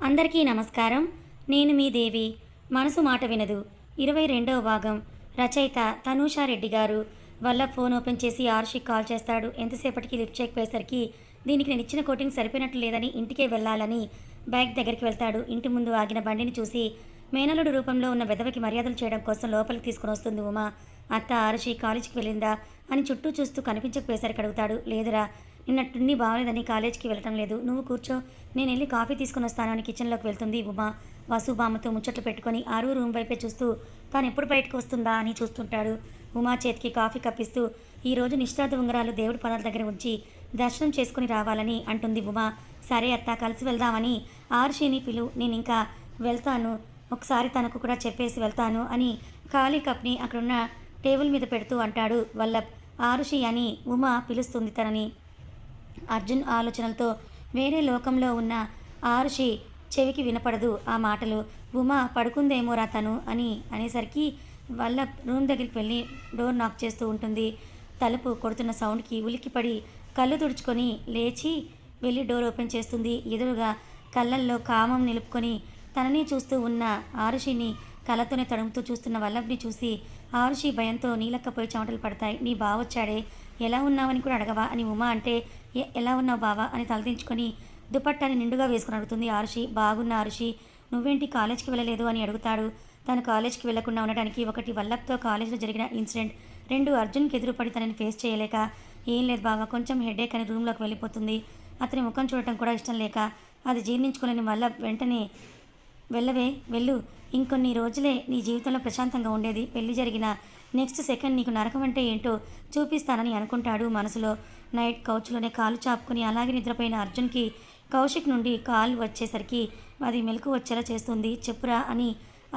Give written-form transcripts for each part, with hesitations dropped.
అందరికీ నమస్కారం. నేను మీ దేవి. మనసు మాట వినదు 22వ భాగం. రచయిత తనూషారెడ్డి గారు. వల్ల ఫోన్ ఓపెన్ చేసి ఆరుషికి కాల్ చేస్తాడు. ఎంతసేపటికి లిఫ్ట్ చేయకపోయేసరికి దీనికి నేను ఇచ్చిన కోటింగ్ సరిపోయినట్లు లేదని ఇంటికే వెళ్ళాలని బైక్ దగ్గరికి వెళ్తాడు. ఇంటి ముందు ఆగిన బండిని చూసి మేనలుడు రూపంలో ఉన్న వెధవకి మర్యాదలు చేయడం కోసం లోపలికి తీసుకుని వస్తుంది ఉమా. అత్త ఆరుషి కాలేజీకి వెళ్ళిందా అని చుట్టూ చూస్తూ కనిపించకపోయేసరికి అడుగుతాడు. లేదురా, నిన్నట్టుండి బాగలేదని కాలేజీకి వెళ్ళటం లేదు. నువ్వు కూర్చో, నేను వెళ్ళి కాఫీ తీసుకుని వస్తాను అని కిచెన్లోకి వెళ్తుంది ఉమా. వసు బామ్మతో ముచ్చట్లు పెట్టుకొని ఆరు రూమ్ వైపే చూస్తూ తాను ఎప్పుడు బయటకు వస్తుందా అని చూస్తుంటాడు. ఉమా చేతికి కాఫీ కప్పిస్తూ ఈరోజు నిశ్చితార్థ ఉంగరాలు దేవుడి పదాల దగ్గర ఉంచి దర్శనం చేసుకుని రావాలని అంటుంది ఉమా. సరే అత్త, కలిసి వెళ్దామని ఆరుషిని పిలు, నేను ఇంకా వెళ్తాను, ఒకసారి తనకు కూడా చెప్పేసి వెళ్తాను అని ఖాళీ కప్ని అక్కడున్న టేబుల్ మీద పెడుతూ అంటాడు వల్లభ్. ఆరుషి అని ఉమా పిలుస్తుంది తనని. అర్జున్ ఆలోచనలతో వేరే లోకంలో ఉన్న ఆరుషి చెవికి వినపడదు ఆ మాటలు. ఉమా పడుకుందేమోరా తను అని అనేసరికి వల్లభ్ రూమ్ దగ్గరికి వెళ్ళి డోర్ నాక్ చేస్తూ ఉంటుంది. తలుపు కొడుతున్న సౌండ్కి ఉలిక్కిపడి కళ్ళు తుడుచుకొని లేచి వెళ్ళి డోర్ ఓపెన్ చేస్తుంది. ఎదురుగా కళ్ళల్లో కామం నిలుపుకొని తనని చూస్తూ ఉన్న ఆరుషిని కళ్ళతోనే తడుముతూ చూస్తున్న వల్లభ్ని చూసి ఆరుషి భయంతో నీలక్కపోయి చెమటలు పడతాయి. నీ బావొచ్చాడే, ఎలా ఉన్నావని కూడా అడగవా అని ఉమా అంటే ఎలా ఉన్నావు బావా అని తలదించుకొని దుపట్టాని నిండుగా వేసుకుని అడుగుతుంది ఆరుషి. బాగున్న ఆరుషి, నువ్వేంటి కాలేజ్కి వెళ్ళలేదు అని అడుగుతాడు. తను కాలేజ్కి వెళ్లకుండా ఉండడానికి ఒకటి వల్లభ్తో కాలేజ్లో జరిగిన ఇన్సిడెంట్, రెండు అర్జున్కి ఎదురుపడి తనని ఫేస్ చేయలేక. ఏం లేదు బావా, కొంచెం హెడేక్ అని రూమ్లోకి వెళ్ళిపోతుంది. అతని ముఖం చూడటం కూడా ఇష్టం లేక అది జీర్ణించుకోలేని వల్లభ్ వెంటనే వెళ్ళవే వెళ్ళు, ఇంకొన్ని రోజులే నీ జీవితంలో ప్రశాంతంగా ఉండేది. పెళ్లి జరిగిన నెక్స్ట్ సెకండ్ నీకు నరకం అంటే ఏంటో చూపిస్తానని అనుకుంటాడు మనసులో. నైట్ కౌచ్లోనే కాలు చాపుకుని అలాగే నిద్రపోయిన అర్జున్కి కౌశిక్ నుండి కాల్ వచ్చేసరికి అది మెలకు వచ్చేలా చేస్తుంది. చెప్పురా అని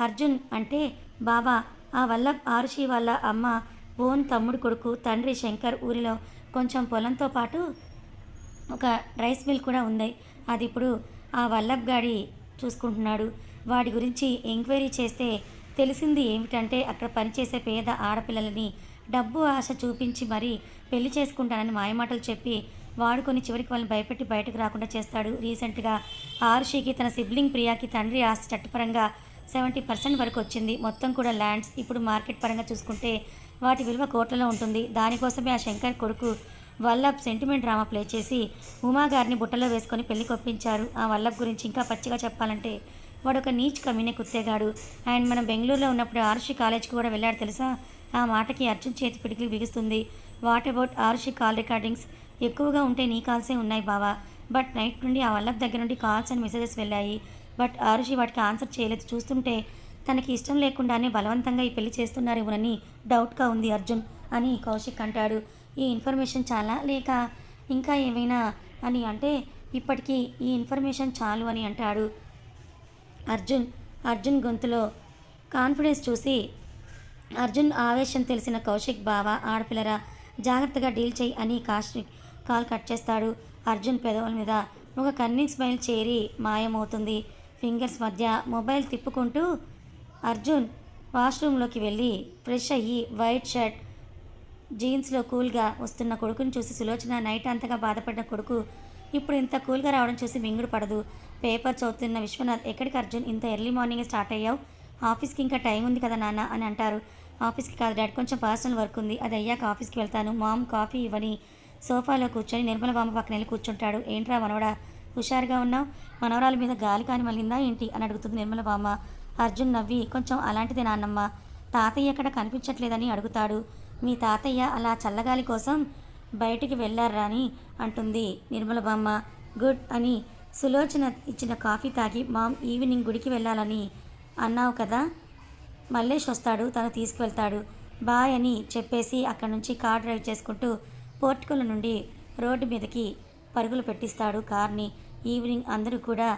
అర్జున్ అంటే, బావా, ఆ వల్లభ్ ఆరుషి వాళ్ళ అమ్మ ఓన్ తమ్ముడు కొడుకు. తండ్రి శంకర్ ఊరిలో కొంచెం పొలంతో పాటు ఒక రైస్ మిల్ కూడా ఉంది. అది ఇప్పుడు ఆ వల్లభ్ గాడి చూసుకుంటున్నాడు. వాడి గురించి ఎంక్వైరీ చేస్తే తెలిసింది ఏమిటంటే అక్కడ పనిచేసే పేద ఆడపిల్లలని డబ్బు ఆశ చూపించి మరీ పెళ్లి చేసుకుంటానని మాయమాటలు చెప్పి వాడుకొని చివరికి వాళ్ళని భయపెట్టి బయటకు రాకుండా చేస్తాడు. రీసెంట్గా ఆరుషికి తన సిబ్లింగ్ ప్రియాకి తండ్రి ఆస్తి చట్టపరంగా 70% వరకు వచ్చింది. మొత్తం కూడా ల్యాండ్స్. ఇప్పుడు మార్కెట్ పరంగా చూసుకుంటే వాటి విలువ కోట్లలో ఉంటుంది. దానికోసమే ఆ శంకర్ కొడుకు వల్లభ్ సెంటిమెంట్ డ్రామా ప్లే చేసి ఉమా గారిని బుట్టలో వేసుకొని పెళ్లి కొప్పించారు. ఆ వల్లభ్ గురించి ఇంకా పచ్చిగా చెప్పాలంటే వాడు ఒక నీచ్ కమీనే కుత్తేగాడు. అండ్ మనం బెంగళూరులో ఉన్నప్పుడు ఆరుషి కాలేజ్కి కూడా వెళ్ళాడు తెలుసా. ఆ మాటకి అర్జున్ చేతి పిడికిలు బిగుస్తుంది. What about Arushi call recordings? ఎక్కువగా ఉంటే నీ కాల్సే ఉన్నాయి బావా. బట్ నైట్ నుండి ఆ వల్లభ్ దగ్గర నుండి కాల్స్ అండ్ మెసేజెస్ వెళ్ళాయి. బట్ ఆరుషి వాటికి ఆన్సర్ చేయలేదు. చూస్తుంటే తనకి ఇష్టం లేకుండానే బలవంతంగా ఈ పెళ్లి చేస్తున్నారేమోనని డౌట్గా ఉంది అర్జున్ అని కౌశిక్ అంటాడు. ఈ ఇన్ఫర్మేషన్ చాలా లేక ఇంకా ఏమైనా అని అంటే, ఇప్పటికీ ఈ ఇన్ఫర్మేషన్ చాలు అని అంటాడు అర్జున్ గొంతులో కాన్ఫిడెన్స్ చూసి అర్జున్ ఆవేశం తెలిసిన కౌశిక్, బావా ఆడపిల్లరా, జాగ్రత్తగా డీల్ చేయి అని కాల్ కట్ చేస్తాడు. అర్జున్ పెదవుల మీద ఒక కన్నింగ్ స్మైల్ చేరి మాయమవుతుంది. ఫింగర్స్ మధ్య మొబైల్ తిప్పుకుంటూ అర్జున్ వాష్రూమ్లోకి వెళ్ళి ఫ్రెష్ అయ్యి వైట్ షర్ట్ జీన్స్లో కూల్గా వస్తున్న కొడుకుని చూసి సులోచన నైట్ అంతగా బాధపడిన కొడుకు ఇప్పుడు ఇంత కూల్గా రావడం చూసి మింగుడు పడదు. పేపర్ చదువుతున్న విశ్వనాథ్, ఎక్కడికి అర్జున్ ఇంత ఎర్లీ మార్నింగే స్టార్ట్ అయ్యావు? ఆఫీస్కి ఇంకా టైం ఉంది కదా నాన్న అని అంటారు. ఆఫీస్కి కాదు డాడ్, కొంచెం పర్సనల్ వర్క్ ఉంది, అది అయ్యాక ఆఫీస్కి వెళ్తాను. మామ్ కాఫీ ఇవ్వని సోఫాలో కూర్చొని నిర్మల బామ్మ పక్కన వెళ్ళి కూర్చుంటాడు. ఏంట్రా మనవడా హుషారుగా ఉన్నావు, మనవరాల మీద గాలి కాని మళ్ళిందా ఏంటి అని అడుగుతుంది నిర్మల బామ్మ. అర్జున్ నవ్వి, కొంచెం అలాంటిదే నాన్నమ్మ, తాతయ్య ఎక్కడ కనిపించట్లేదని అడుగుతాడు. మీ తాతయ్య అలా చల్లగాలి కోసం బయటికి వెళ్ళారా అని అంటుంది నిర్మల బామ్మ. గుడ్ అని సులోచన ఇచ్చిన కాఫీ తాగి, మామ్ ఈవినింగ్ గుడికి వెళ్ళాలని అన్నావు కదా, మల్లేష్ వస్తాడు, తను తీసుకువెళ్తాడు, బాయ్ అని చెప్పేసి అక్కడి నుంచి కార్ డ్రైవ్ చేసుకుంటూ పోర్టికోల నుండి రోడ్డు మీదకి పరుగులు పెట్టిస్తాడు కార్ని. ఈవినింగ్ అందరూ కూడా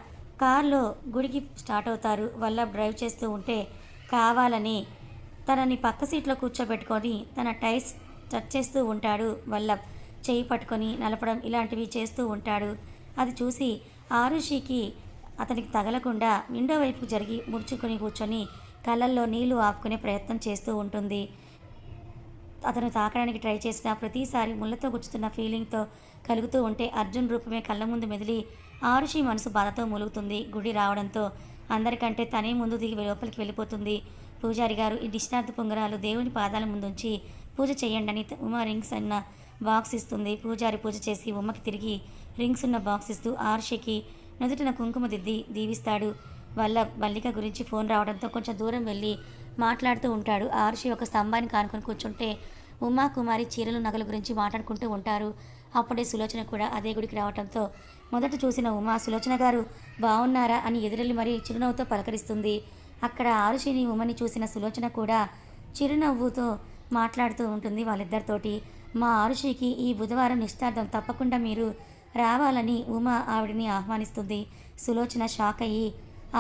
కార్లో గుడికి స్టార్ట్ అవుతారు. వల్లభ్ డ్రైవ్ చేస్తూ ఉంటే కావాలని తనని పక్క సీట్లో కూర్చోబెట్టుకొని తన టైర్స్ టచ్ చేస్తూ ఉంటాడు. వల్లభ్ చేయి పట్టుకొని నలపడం ఇలాంటివి చేస్తూ ఉంటాడు. అది చూసి ఆరుషికి అతనికి తగలకుండా విండో వైపు జరిగి ముడుచుకొని కూర్చొని కళ్ళల్లో నీళ్లు ఆపుకునే ప్రయత్నం చేస్తూ ఉంటుంది. అతను తాకడానికి ట్రై చేసిన ప్రతిసారి ముళ్ళతో గుచ్చుతున్న ఫీలింగ్తో కలుగుతూ ఉంటే అర్జున్ రూపమే కళ్ళ ముందు మెదిలి ఆరుషి మనసు బాధతో మూలుగుతుంది. గుడి రావడంతో అందరికంటే తనే ముందు దిగి లోపలికి వెళ్ళిపోతుంది. పూజారి గారు ఈ నిశ్చితార్థ పొంగరాలు దేవుని పాదాల ముందుంచి పూజ చేయండి అని ఉమా రింగ్స్ అన్న బాక్స్ ఇస్తుంది. పూజారి పూజ చేసి ఉమ్మకి తిరిగి రింగ్స్ ఉన్న బాక్స్ ఇస్తూ ఆరుషికి నుదుటిన కుంకుమ దిద్ది దీవిస్తాడు. వల్లిక గురించి ఫోన్ రావడంతో కొంచెం దూరం వెళ్ళి మాట్లాడుతూ ఉంటాడు. ఆరుషి ఒక స్తంభాన్ని కానుకొని కూర్చుంటే ఉమా కుమారి చీరలు నగల గురించి మాట్లాడుకుంటూ ఉంటారు. అప్పుడే సులోచన కూడా అదే గుడికి రావడంతో మొదట చూసిన ఉమా సులోచన గారు బాగున్నారా అని ఎదురెళ్ళి మరీ చిరునవ్వుతో పలకరిస్తుంది. అక్కడ ఆరుషిని ఉమని చూసిన సులోచన కూడా చిరునవ్వుతో మాట్లాడుతూ ఉంటుంది వాళ్ళిద్దరితోటి. మా ఆరుషికి ఈ బుధవారం నిశ్చితార్థం, తప్పకుండా మీరు రావాలని ఉమా ఆవిడని ఆహ్వానిస్తుంది. సులోచన షాక్ అయ్యి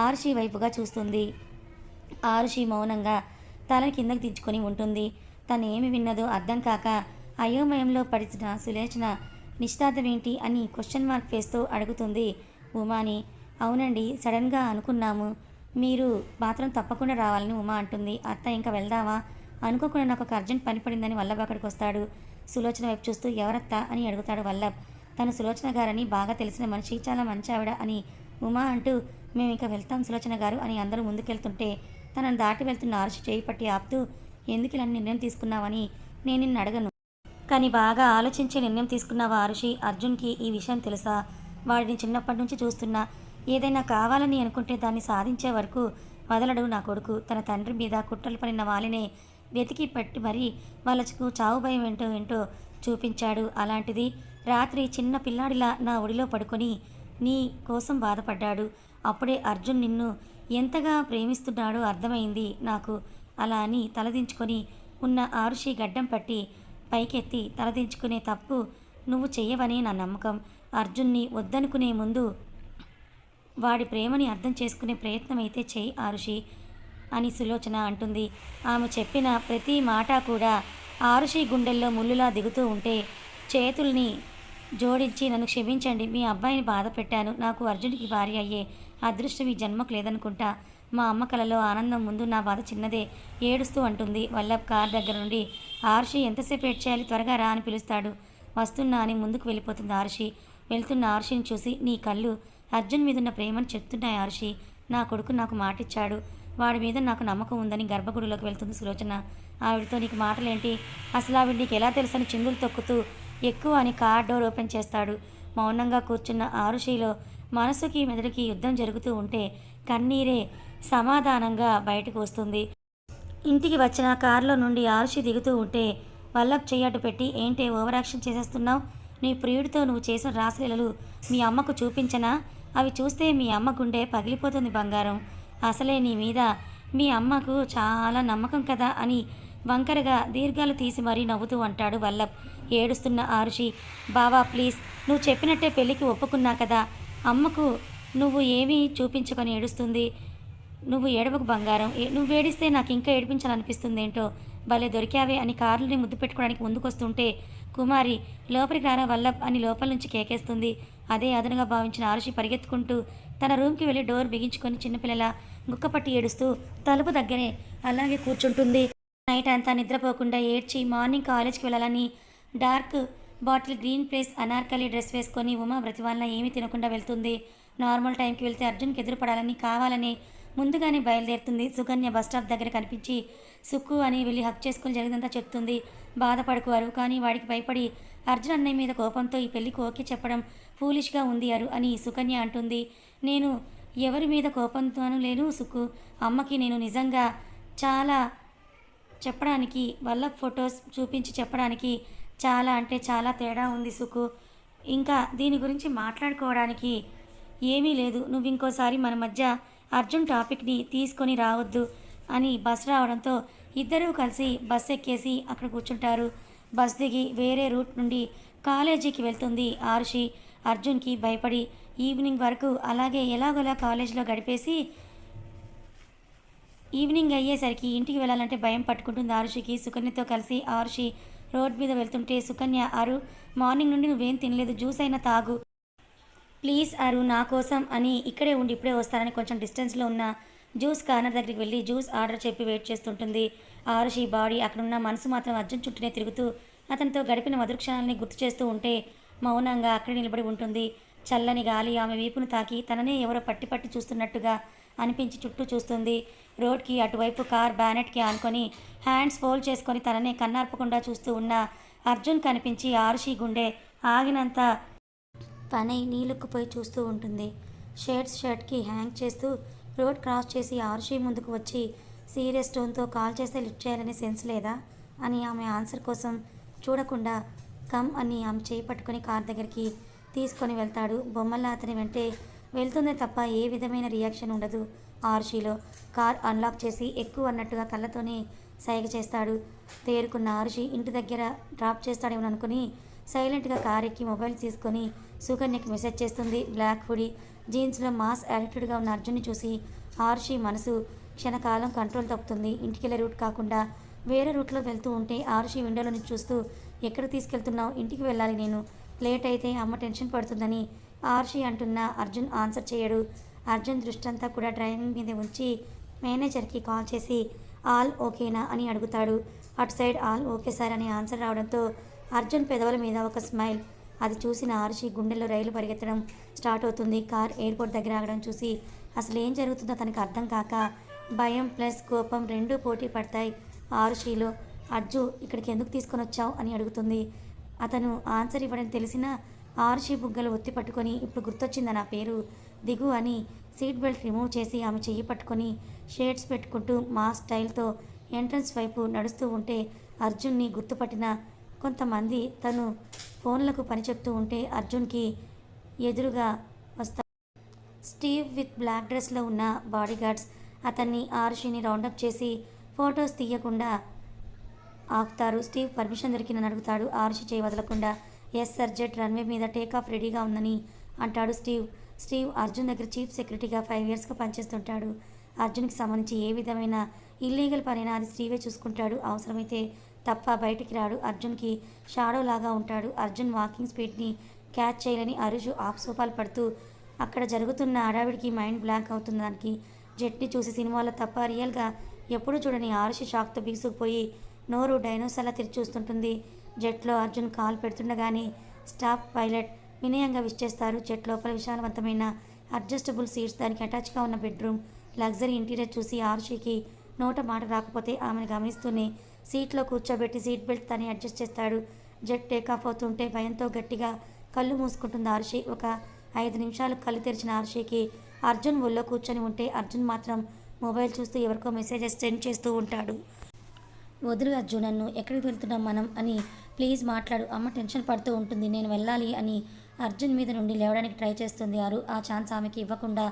ఆరుషి వైపుగా చూస్తుంది. ఆరుషి మౌనంగా తలని కిందకి దించుకొని ఉంటుంది. తను ఏమి విన్నదో అర్థం కాక అయోమయంలో పడిన సులోచన నిశ్చితార్థం ఏంటి అని క్వశ్చన్ మార్క్ వేస్తూ అడుగుతుంది ఉమాని. అవునండి, సడన్గా అనుకున్నాము, మీరు మాత్రం తప్పకుండా రావాలని ఉమా అంటుంది. అత్త ఇంకా వెళ్దామా? అనుకోకుండా నాకు ఒక అర్జెంట్ పని పడిందని వల్లభ్ అక్కడికి వస్తాడు. సులోచన వైపు చూస్తూ ఎవరత్తా అని అడుగుతాడు వల్లభ్. తను సులోచన గారని బాగా తెలిసిన మనిషి, చాలా మంచి ఆవిడ అని ఉమా అంటూ మేము ఇంకా వెళ్తాం సులోచన గారు అని అందరూ ముందుకెళ్తుంటే తనను దాటి వెళ్తున్న ఆరుషి చేయి పట్టి ఆపుతూ ఎందుకు ఇలా నిర్ణయం తీసుకున్నావని నేను నిన్ను అడగను, కానీ బాగా ఆలోచించే నిర్ణయం తీసుకున్నావా ఆరుషి? అర్జున్కి ఈ విషయం తెలుసా? వాడిని చిన్నప్పటి నుంచి చూస్తున్నా. ఏదైనా కావాలని అనుకుంటే దాన్ని సాధించే వరకు వదలడు నా కొడుకు. తన తండ్రి మీద కుట్రలు పడిన వాళ్ళనే వెతికి పట్టి మరీ వాళ్ళకు చావు భయం ఏంటో చూపించాడు. అలాంటిది రాత్రి చిన్న పిల్లాడిలా నా ఒడిలో పడుకొని నీ కోసం బాధపడ్డాడు. అప్పుడే అర్జున్ నిన్ను ఎంతగా ప్రేమిస్తున్నాడో అర్థమైంది నాకు. అలా అని తలదించుకొని ఉన్న ఆరుషి గడ్డం పట్టి పైకెత్తి తలదించుకునే తప్పు నువ్వు చెయ్యవని నా నమ్మకం. అర్జున్ని వద్దనుకునే ముందు వాడి ప్రేమని అర్థం చేసుకునే ప్రయత్నం అయితే చెయ్యి ఆరుషి అని సులోచన అంటుంది. ఆమె చెప్పిన ప్రతి మాట కూడా ఆరుషి గుండెల్లో ముళ్ళులా దిగుతూ ఉంటే చేతుల్ని జోడించి నన్ను క్షమించండి, మీ అబ్బాయిని బాధ పెట్టాను. నాకు అర్జునుడికి భార్య అయ్యే అదృష్టం ఈ జన్మకు లేదనుకుంటా. మా అమ్మ కలలో ఆనందం ముందు నా బాధ చిన్నదే, ఏడుస్తూ అంటుంది. వల్లభ్ కార్ దగ్గర నుండి ఆరుషి ఎంతసేపు వెయిట్ చేయాలి, త్వరగా రా అని పిలుస్తాడు. వస్తున్నా అని ముందుకు వెళ్ళిపోతుంది ఆరుషి. వెళ్తున్న ఆరుషిని చూసి నీ కళ్ళు అర్జున్ మీదున్న ప్రేమను చెప్తున్నాయి ఆరుషి. నా కొడుకు నాకు మాటిచ్చాడు, వాడి మీద నాకు నమ్మకం ఉందని గర్భగుడిలోకి వెళ్తుంది సులోచన. ఆవిడతో నీకు మాటలేంటి, అసలు ఆవిడ నీకు ఎలా తెలుసని చిందులు తొక్కుతూ ఎక్కువ అని కార్ డోర్ ఓపెన్ చేస్తాడు. మౌనంగా కూర్చున్న ఆరుషిలో మనసుకి మెదడుకి యుద్ధం జరుగుతూ ఉంటే కన్నీరే సమాధానంగా బయటకు వస్తుంది. ఇంటికి వచ్చిన కారులో నుండి ఆరుషి దిగుతూ ఉంటే వల్లభ్ చెయ్యట్టు పెట్టి ఏంటే ఓవర్ యాక్షన్ చేసేస్తున్నావు? నీ ప్రియుడితో నువ్వు చేసిన రాసలీలలు మీ అమ్మకు చూపించనా? అవి చూస్తే మీ అమ్మ గుండె పగిలిపోతుంది బంగారం. అసలే నీ మీద మీ అమ్మకు చాలా నమ్మకం కదా అని వంకరగా దీర్ఘాలు తీసి మరీ నవ్వుతూ అంటాడు వల్లభ్. ఏడుస్తున్న ఆరుషి బావా ప్లీజ్, నువ్వు చెప్పినట్టే పెళ్ళికి ఒప్పుకున్నా కదా, అమ్మకు నువ్వు ఏమీ చూపించుకొని ఏడుస్తుంది. నువ్వు ఏడవకు బంగారం, నువ్వు ఏడిస్తే నాకు ఇంకా ఏడిపించాలనిపిస్తుంది ఏంటో. భలే దొరికావే అని కారుని ముద్దు పెట్టుకోవడానికి ముందుకొస్తుంటే కుమారి లోపలికి రారా వల్లభ్ అని లోపల నుంచి కేకేస్తుంది. అదే అదనుగా భావించిన ఆరుషి పరిగెత్తుకుంటూ తన రూమ్కి వెళ్ళి డోర్ బిగించుకొని చిన్నపిల్లల గుక్కపట్టి ఏడుస్తూ తలుపు దగ్గరే అలాగే కూర్చుంటుంది. నైట్ అంతా నిద్రపోకుండా ఏడ్చి మార్నింగ్ కాలేజ్కి వెళ్ళాలని dark bottle green place Anarkali dress వేసుకొని ఉమా బ్రతివాళ్ళ ఏమీ తినకుండా వెళ్తుంది. నార్మల్ టైంకి వెళ్తే అర్జున్కి ఎదురుపడాలని కావాలని ముందుగానే బయలుదేరుతుంది. సుకన్య బస్టాప్ దగ్గర కనిపించి సుక్కు అని వెళ్ళి హక్ చేసుకుని జరిగిందంతా చెప్తుంది. బాధపడుకోరు, కానీ వాడికి భయపడి అర్జున్ అన్నయ్య మీద కోపంతో ఈ పెళ్లికి ఓకే చెప్పడం ఫూలిష్గా ఉంది అరు అని సుకన్య అంటుంది. నేను ఎవరి మీద కోపంతోనూ లేను సుక్కు, అమ్మకి నేను నిజంగా చాలా చెప్పడానికి వల్లభ్ ఫొటోస్ చూపించి చెప్పడానికి చాలా అంటే చాలా తేడా ఉంది సుక్కు. ఇంకా దీని గురించి మాట్లాడుకోవడానికి ఏమీ లేదు. నువ్వు ఇంకోసారి మన మధ్య అర్జున్ టాపిక్ని తీసుకొని రావద్దు అని బస్ రావడంతో ఇద్దరూ కలిసి బస్ ఎక్కేసి అక్కడ కూర్చుంటారు. బస్ దిగి వేరే రూట్ నుండి కాలేజీకి వెళ్తుంది ఆరుషి. అర్జున్కి భయపడి ఈవినింగ్ వరకు అలాగే ఎలాగోలా కాలేజీలో గడిపేసి ఈవినింగ్ అయ్యేసరికి ఇంటికి వెళ్ళాలంటే భయం పట్టుకుంటుంది ఆరుషికి. సుకన్యతో కలిసి ఆరుషి రోడ్ మీద వెళ్తుంటే సుకన్య అరు మార్నింగ్ నుండి నువ్వేం తినలేదు, జ్యూస్ అయినా తాగు ప్లీజ్ అరు నా కోసం అని, ఇక్కడే ఉండి ఇప్పుడే వస్తానని కొంచెం డిస్టెన్స్లో ఉన్న జ్యూస్ కార్నర్ దగ్గరికి వెళ్ళి జ్యూస్ ఆర్డర్ చెప్పి వెయిట్ చేస్తుంటుంది. ఆరుషి బాడీ అక్కడున్న మనసు మాత్రం అర్జున్ చుట్టూనే తిరుగుతూ అతనితో గడిపిన మధుర క్షణాలని గుర్తు చేస్తూ ఉంటే మౌనంగా అక్కడే నిలబడి ఉంటుంది. చల్లని గాలి ఆమె వీపును తాకి తననే ఎవరో పట్టి పట్టి చూస్తున్నట్టుగా అనిపించి చుట్టూ చూస్తుంది. రోడ్కి అటువైపు కార్ బ్యానెట్కి ఆనుకొని హ్యాండ్స్ ఫోల్డ్ చేసుకొని తననే కన్నార్పకుండా చూస్తూ ఉన్న అర్జున్ కనిపించి ఆరుషి గుండె ఆగినంత పనై నీళ్ళుక్కుపోయి చూస్తూ ఉంటుంది. షర్ట్కి హ్యాంగ్ చేస్తూ రోడ్ క్రాస్ చేసి ఆరుషి ముందుకు వచ్చి సీరియస్ టోన్తో కాల్ చేస్తే లిఫ్ట్ చేయాలనే సెన్స్ లేదా అని ఆమె ఆన్సర్ కోసం చూడకుండా కమ్ అని ఆమె చేయి పట్టుకొని కార్ దగ్గరికి తీసుకొని వెళ్తాడు. బొమ్మల్లా అతని వెంటే వెళ్తుందే తప్ప ఏ విధమైన రియాక్షన్ ఉండదు ఆరుషిలో. కార్ అన్లాక్ చేసి ఎక్కువ అన్నట్టుగా కళ్ళతోనే సైగ చేస్తాడు. తేరుకున్న ఆరుషి ఇంటి దగ్గర డ్రాప్ చేస్తాడేమో అనుకుని సైలెంట్గా కార్ ఎక్కి మొబైల్ తీసుకొని సుకన్యకి మెసేజ్ చేస్తుంది. బ్లాక్ హుడీ జీన్స్లో మాస్ యాటిట్యూడ్గా ఉన్న అర్జున్ని చూసి ఆరుషి మనసు క్షణకాలం కంట్రోల్ తప్పుతుంది. ఇంటికెళ్ళే రూట్ కాకుండా వేరే రూట్లో వెళ్తూ ఉంటే ఆరుషి విండోలో నుంచి చూస్తూ ఎక్కడ తీసుకెళ్తున్నావు? ఇంటికి వెళ్ళాలి నేను, లేట్ అయితే అమ్మ టెన్షన్ పడుతుందని ఆరుషి అంటున్నా అర్జున్ ఆన్సర్ చేయడు. అర్జున్ దృష్టంతా కూడా డ్రైవింగ్ మీద ఉంచి మేనేజర్కి కాల్ చేసి ఆల్ ఓకేనా అని అడుగుతాడు. అటు సైడ్ ఆల్ ఓకే సార్ అని ఆన్సర్ రావడంతో అర్జున్ పెదవుల మీద ఒక స్మైల్. అది చూసిన ఆరుషి గుండెల్లో రైలు పరిగెత్తడం స్టార్ట్ అవుతుంది. కార్ ఎయిర్పోర్ట్ దగ్గర ఆగడం చూసి అసలు ఏం జరుగుతుందో తనకు అర్థం కాక భయం ప్లస్ కోపం రెండూ పోటీ పడతాయి ఆరుషిలో. అర్జు ఇక్కడికి ఎందుకు తీసుకొని వచ్చావు అని అడుగుతుంది. అతను ఆన్సర్ ఇవ్వడం తెలిసిన ఆరుషి బుగ్గలు ఒత్తి పట్టుకొని ఇప్పుడు గుర్తొచ్చిందా నా పేరు, దిగు అని సీట్ బెల్ట్ రిమూవ్ చేసి ఆమె చెయ్యి పట్టుకొని షేడ్స్ పెట్టుకుంటూ మా స్టైల్తో ఎంట్రన్స్ వైపు నడుస్తూ ఉంటే అర్జున్ని గుర్తుపట్టిన కొంతమంది తను ఫోన్లకు పని చెప్తూ ఉంటే అర్జున్కి ఎదురుగా వస్తారు. స్టీవ్ విత్ బ్లాక్ డ్రెస్లో ఉన్న బాడీగార్డ్స్ అతన్ని ఆరుషిని రౌండప్ చేసి ఫొటోస్ తీయకుండా ఆపుతారు. స్టీవ్ పర్మిషన్ దొరికిందని అడుగుతాడు ఆరుషి చేయి వదలకుండా. ఎస్ సర్, జెట్ రన్వే మీద టేక్ ఆఫ్ రెడీగా ఉందని అంటాడు స్టీవ్ అర్జున్ దగ్గర చీఫ్ సెక్రటరీగా 5 ఇయర్స్గా పనిచేస్తుంటాడు. అర్జున్కి సంబంధించి ఏ విధమైన ఇల్లీగల్ పనైనా అది స్టీవే చూసుకుంటాడు. అవసరమైతే తప్ప బయటికి రాడు. అర్జున్కి షాడో లాగా ఉంటాడు. అర్జున్ వాకింగ్ స్పీడ్ని క్యాచ్ చేయలేని అరుజు ఆప్సోపాలు పడుతూ అక్కడ జరుగుతున్న హడావిడికి మైండ్ బ్లాంక్ అవుతుంది. దానికి జెట్ని చూసి సినిమాలో తప్ప రియల్గా ఎప్పుడూ చూడని ఆరుషి షాక్తో బిగుసుకుపోయి నోరు డైనోసార్లా తెరిచి చూస్తుంటుంది. జెట్లో అర్జున్ కాల్ పెడుతుండగానే స్టాఫ్ పైలట్ వినయంగా విష్ చేస్తారు. జెట్ లోపల విశాలవంతమైన అడ్జస్టబుల్ సీట్స్, దానికి అటాచ్గా ఉన్న బెడ్రూమ్, లగ్జరీ ఇంటీరియర్ చూసి ఆరుషికి నోట మాట రాకపోతే ఆమెను గమనిస్తూనే సీట్లో కూర్చోబెట్టి సీట్ బెల్ట్ తనే అడ్జస్ట్ చేస్తాడు. జెట్ టేకాఫ్ అవుతుంటే భయంతో గట్టిగా కళ్ళు మూసుకుంటుంది ఆరుషి. ఒక 5 నిమిషాలు కళ్ళు తెరిచిన ఆరుషికి అర్జున్ ఒళ్ళో కూర్చొని ఉంటే అర్జున్ మాత్రం మొబైల్ చూస్తూ ఎవరికో మెసేజెస్ సెండ్ చేస్తూ ఉంటాడు. వదులు అర్జున్, నన్ను ఎక్కడికి వెళ్తున్నాం మనం అని ప్లీజ్ మాట్లాడు, అమ్మ టెన్షన్ పడుతూ ఉంటుంది, నేను వెళ్ళాలి అని అర్జున్ మీద నుండి లేవడానికి ట్రై చేస్తుంది. ఆ ఛాన్స్ ఆమెకి ఇవ్వకుండా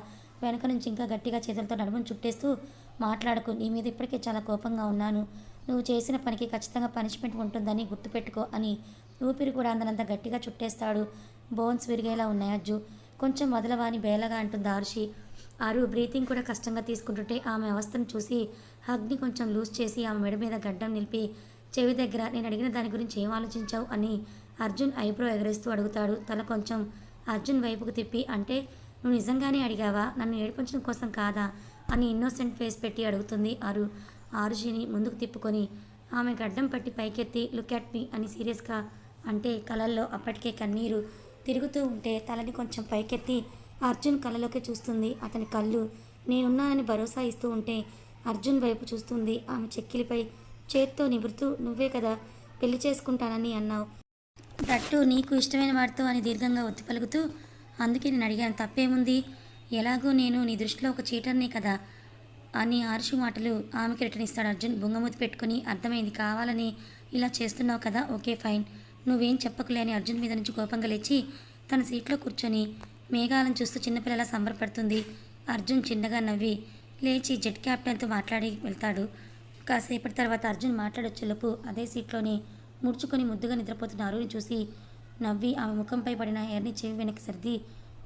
వెనక నుంచి ఇంకా గట్టిగా చేతులతో నడుమును చుట్టేస్తూ మాట్లాడకు, నీ మీద ఇప్పటికే చాలా కోపంగా ఉన్నాను, నువ్వు చేసిన పనికి ఖచ్చితంగా పనిష్మెంట్ ఉంటుందని గుర్తుపెట్టుకో అని ఊపిరి కూడా అందనంత గట్టిగా చుట్టేస్తాడు. బోన్స్ విరిగేలా ఉన్నాయి అజ్జు, కొంచెం వదలవాని బేలగా అంటుంది ఆరుషి. బ్రీతింగ్ కూడా కష్టంగా తీసుకుంటుంటే ఆమె అవస్థను చూసి హగ్ని కొంచెం లూజ్ చేసి ఆమె మెడ మీద గడ్డం నిలిపి చెవి దగ్గర నేను అడిగిన దాని గురించి ఏం ఆలోచించావు అని అర్జున్ ఐబ్రో ఎగరేస్తూ అడుగుతాడు. తల కొంచెం అర్జున్ వైపుకు తిప్పి, అంటే నువ్వు నిజంగానే అడిగావా, నన్ను ఏడిపించడం కోసం కాదా అని ఇన్నోసెంట్ ఫేస్ పెట్టి అడుగుతుంది ఆరుషిని ముందుకు తిప్పుకొని ఆమె గడ్డం పట్టి పైకెత్తి లుక్ అట్ మీ అని సీరియస్గా అంటే కళ్ళల్లో అప్పటికే కన్నీరు తిరుగుతూ ఉంటే తలని కొంచెం పైకెత్తి అర్జున్ కళ్ళలోకి చూస్తుంది. అతని కళ్ళు నేనున్నానని భరోసా ఇస్తూ ఉంటే అర్జున్ వైపు చూస్తుంది. ఆమె చెక్కిలిపై చేత్తో నిబురుతూ, నువ్వే కదా పెళ్లి చేసుకుంటానని అన్నావు, దట్టు నీకు ఇష్టమైన వాడితో అని దీర్ఘంగా ఒత్తి పలుకుతూ, అందుకే నేను అడిగాను, తప్పేముంది, ఎలాగో నేను నీ దృష్టిలో ఒక చీటర్నే కదా అని ఆరుషి మాటలు ఆమెకి రిటర్న్ ఇస్తాడు అర్జున్ బుంగమూతి పెట్టుకుని. అర్థమైంది, కావాలని ఇలా చేస్తున్నావు కదా, ఓకే ఫైన్, నువ్వేం చెప్పకులే అని అర్జున్ మీద నుంచి కోపంగా లేచి తన సీట్లో కూర్చొని మేఘాలను చూస్తూ చిన్నపిల్లలా సంబరపడుతుంది. అర్జున్ చిన్నగా నవ్వి లేచి జెట్ క్యాప్టెన్తో మాట్లాడి వెళ్తాడు. కాసేపటి తర్వాత అర్జున్ మాట్లాడొచ్చేలోపు అదే సీట్లోనే ముడుచుకొని ముద్దుగా నిద్రపోతున్న అరుని చూసి నవ్వి ఆమె ముఖంపై పడిన హెయిర్ని చెవి వెనక్కి సర్ది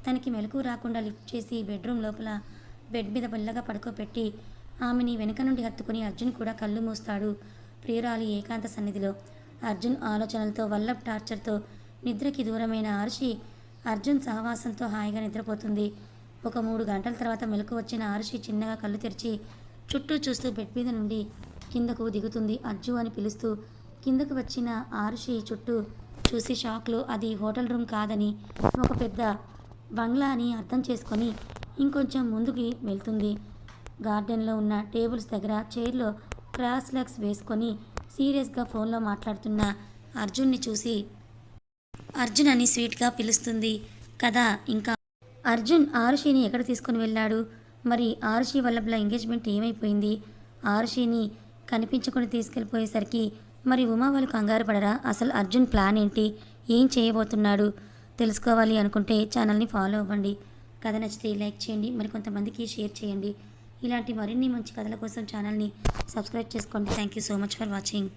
తనకి మెలకు రాకుండా లిఫ్ట్ చేసి బెడ్రూమ్ లోపల బెడ్ మీద బల్లగా పడుకోబెట్టి ఆమెని వెనక నుండి హత్తుకుని అర్జున్ కూడా కళ్ళు మూస్తాడు. ప్రియురాలి ఏకాంత సన్నిధిలో అర్జున్ ఆలోచనలతో వల్లభ్ టార్చర్తో నిద్రకి దూరమైన ఆరుషి అర్జున్ సహవాసంతో హాయిగా నిద్రపోతుంది. ఒక 3 గంటల తర్వాత మెలకు వచ్చిన ఆరుషి చిన్నగా కళ్ళు తెరిచి చుట్టూ చూస్తూ బెడ్ మీద నుండి కిందకు దిగుతుంది. అజ్జు అని పిలుస్తూ కిందకు వచ్చిన ఆరుషి చుట్టూ చూసి షాక్లో అది హోటల్ రూమ్ కాదని ఒక పెద్ద బంగ్లా అని అర్థం చేసుకొని ఇంకొంచెం ముందుకి వెళ్తుంది. గార్డెన్లో ఉన్న టేబుల్స్ దగ్గర చైర్లో క్రాస్ లెగ్స్ వేసుకొని సీరియస్గా ఫోన్లో మాట్లాడుతున్న అర్జున్ని చూసి అర్జున్ అని స్వీట్గా పిలుస్తుంది. కథ ఇంకా అర్జున్ ఆరుషిని ఎక్కడ తీసుకుని వెళ్ళాడు? మరి ఆరుషి వల్లభ్ల ఎంగేజ్మెంట్ ఏమైపోయింది? ఆరుషిని కనిపించకుండా తీసుకెళ్ళిపోయేసరికి మరి ఉమా వాళ్ళు కంగారు పడరా? అసలు అర్జున్ ప్లాన్ ఏంటి? ఏం చేయబోతున్నాడు? తెలుసుకోవాలి అనుకుంటే ఛానల్ని ఫాలో అవ్వండి. కథ నచ్చితే లైక్ చేయండి, మరి కొంతమందికి షేర్ చేయండి. ఇలాంటి మరిన్ని మంచి కథల కోసం ఛానల్ని సబ్స్క్రైబ్ చేసుకోండి. Thank you so much for watching.